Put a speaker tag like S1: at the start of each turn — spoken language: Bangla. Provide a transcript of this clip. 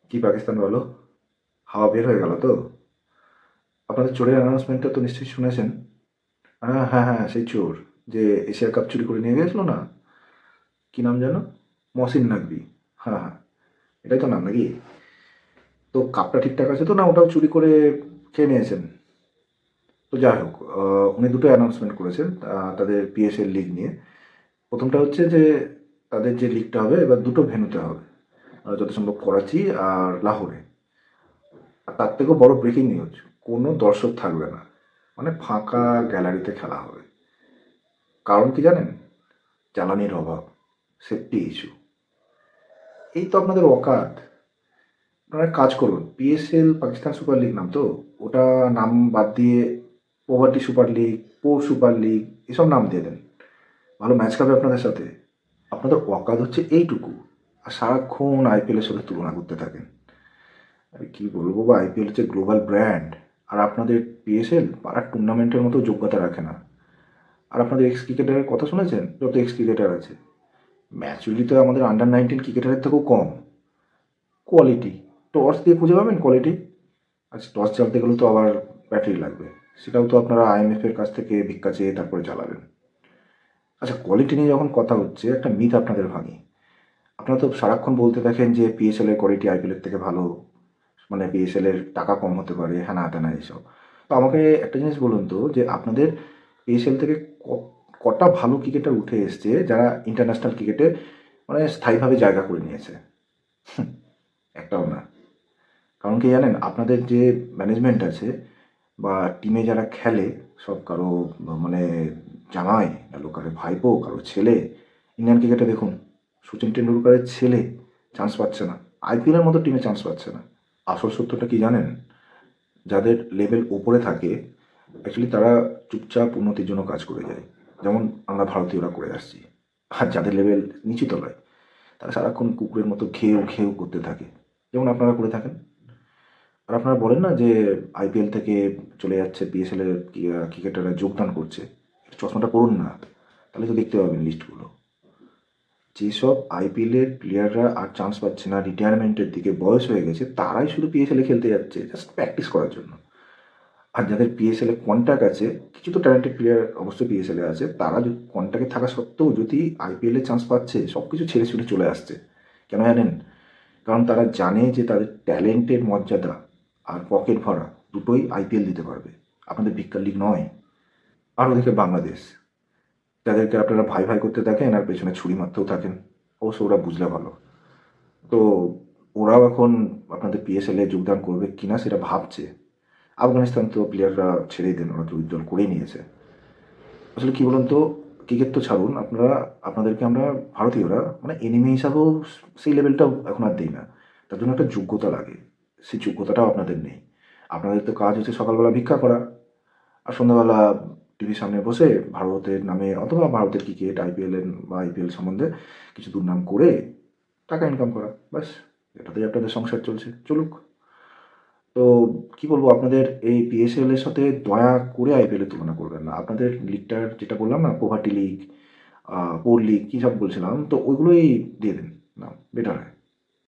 S1: কি পাকিস্তান বলো? হাওয়া বের হয়ে গেল তো? আপনাদের চোরের অ্যানাউন্সমেন্টটা তো নিশ্চয়ই শুনেছেন। হ্যাঁ হ্যাঁ হ্যাঁ, সেই চোর যে এশিয়া কাপ চুরি করে নিয়ে গেছিল না, কি নাম যেন? মহসিন নাকভি। হ্যাঁ হ্যাঁ, এটাই তো নাম নাকি? তো কাপটা ঠিকঠাক আছে তো, না ওটাও চুরি করে খেয়ে নিয়েছেন? তো যাই হোক, উনি দুটো অ্যানাউন্সমেন্ট করেছেন তাদের পিএসএল লিগ নিয়ে। প্রথমটা হচ্ছে যে তাদের যে লিগটা হবে এবার দুটো ভেন্যুতে হবে, যত সম্ভব করাচি আর লাহোরে। আর তার থেকেও বড় ব্রেকিং নিউজ, কোনো দর্শক থাকবে না, মানে ফাঁকা গ্যালারিতে খেলা হবে। কারণ কি জানেন? জ্বালানির অভাব, সেফটি ইস্যু। এই তো আপনাদের অকাত। আপনারা এক কাজ করুন, পিএসএল পাকিস্তান সুপার লিগ নাম তো, ওটা নাম বাদ দিয়ে পোভার্টি সুপার লিগ, পোর সুপার লিগ এসব নাম দিয়ে দেন। ভালো ম্যাচ খাবে আপনাদের সাথে। আপনাদের অকাত হচ্ছে এইটুকু, আর সারাক্ষণ আইপিএলের সাথে তুলনা করতে থাকেন। আরে কি বলবো, বা আইপিএল হচ্ছে গ্লোবাল ব্র্যান্ড, আর আপনাদের পিএসএল পাড়ার টুর্নামেন্টের মতো যোগ্যতা রাখে না। আর আপনাদের এক্স ক্রিকেটারের কথা শুনেছেন? যত এক্স ক্রিকেটার আছে, ম্যাচুরিটি তো আমাদের আন্ডার 19 ক্রিকেটারের থেকেও কম। কোয়ালিটি, টর্চ দিয়ে খুঁজে পাবেন কোয়ালিটি? আচ্ছা, টর্চ চালাতে গেলে তো আবার ব্যাটারি লাগবে, সেটাও তো আপনারা আইএমএফ এর কাছ থেকে ভিক্ষা চেয়ে তারপরে চালাবেন। আচ্ছা, কোয়ালিটি নিয়ে যখন কথা হচ্ছে, একটা মিথ আপনাদের ভাঙি। আপনারা তো সারাক্ষণ বলতে থাকেন যে পিএসএল এর কোয়ালিটি আইপিএল এর থেকে ভালো, মানে পিএসএল এর টাকা কম হতে পারে, হ্যানা ত্যানা এইসব। তো আমাকে একটা জিনিস বলুন তো, যে আপনাদের পিএসএল থেকে কটা ভালো ক্রিকেটার উঠে এসছে যারা ইন্টারন্যাশনাল ক্রিকেটে মানে স্থায়ীভাবে জায়গা করে নিয়েছে? একটাও না। কারণ কি জানেন? আপনাদের যে ম্যানেজমেন্ট আছে বা টিমে যারা খেলে, সব কারো মানে জামাই, কারো কারো ভাইপো, কারো ছেলে। ইন্ডিয়ান ক্রিকেটে দেখুন, সচিন টেন্ডুলকারের ছেলে চান্স পাচ্ছে না, আইপিএলের মতো টিমে চান্স পাচ্ছে না। আসল সত্যটা কি জানেন? যাদের লেভেল ওপরে থাকে, অ্যাকচুয়ালি তারা চুপচাপ উন্নতির জন্য কাজ করে যায়, যেমন আমরা ভারতীয়রা করে আসছি। আর যাদের লেভেল নিচু তলায়, তারা সারাক্ষণ কুকুরের মতো ঘেউ ঘেউ করতে থাকে, যেমন আপনারা করে থাকেন। আর আপনারা বলেন না যে আইপিএল থেকে চলে যাচ্ছে পিএসএল এর ক্রিকেটাররা যোগদান করছে, চশমাটা পড়ুন না, তাহলে তো দেখতে পাবেন লিস্টগুলো। যেসব আইপিএল এর প্লেয়াররা আর চান্স পাচ্ছে না, রিটায়ারমেন্টের দিকে বয়স হয়ে গেছে, তারাই শুধু পিএসএল এ খেলতে যাচ্ছে জাস্ট প্র্যাকটিস করার জন্য। আর যাদের পিএসএল এ কন্ট্যাক্ট আছে, কিছু তো ট্যালেন্টেড প্লেয়ার অবশ্যই পিএসএল এ আছে, তারা যদি কন্ট্যাক্টে থাকা সত্ত্বেও যদি আইপিএল এ চান্স পাচ্ছে, সব কিছু ছেড়ে ছুড়ে চলে আসছে। কেন জানেন? কারণ তারা জানে যে তাদের ট্যালেন্টের মর্যাদা আর পকেট ভরা দুটোই আইপিএল দিতে পারবে, আপনাদের ভিক্ষার লিগ নয়। আর ওদিকে বাংলাদেশ, যাদেরকে আপনারা ভাই ভাই করতে থাকেন আর পেছনে ছুরি মারতেও থাকেন, অবশ্য ওরা বুঝলে ভালো। তো ওরাও এখন আপনাদের পিএসএল এ যোগদান করবে কিনা সেটা ভাবছে। আফগানিস্তান তো প্লেয়াররা ছেড়েই দেন, ওরা তো উইথড্রল করেই নিয়েছে। আসলে কি বলুন তো, ক্রিকেট তো ছাড়ুন, আপনারা আপনাদেরকে আমরা ভারতীয়রা মানে এনিমি হিসাবেও সেই লেভেলটাও এখন আর দিই না। তার জন্য একটা যোগ্যতা লাগে, সেই যোগ্যতাটাও আপনাদের নেই। আপনাদের তো কাজ হচ্ছে সকালবেলা ভিক্ষা করা, আর সন্ধ্যাবেলা টিভির সামনে বসে ভারতের নামে অথবা ভারতের ক্রিকেট আইপিএল বা আইপিএল সম্বন্ধে কিছু দুর্নাম করে টাকা ইনকাম করা, ব্যাস। এটাতেই আপনাদের সংসার চলছে, চলুক। তো কি বলবো, আপনাদের এই পিএসএল এর সাথে দয়া করে আইপিএল এর তুলনা করবেন না। আপনাদের লিগটার যেটা বললাম না, পোভার্টি লিগ, পোর লিগ, কী সব বলছিলাম, তো ওইগুলোই দিয়ে দিন, না বেটার হয়।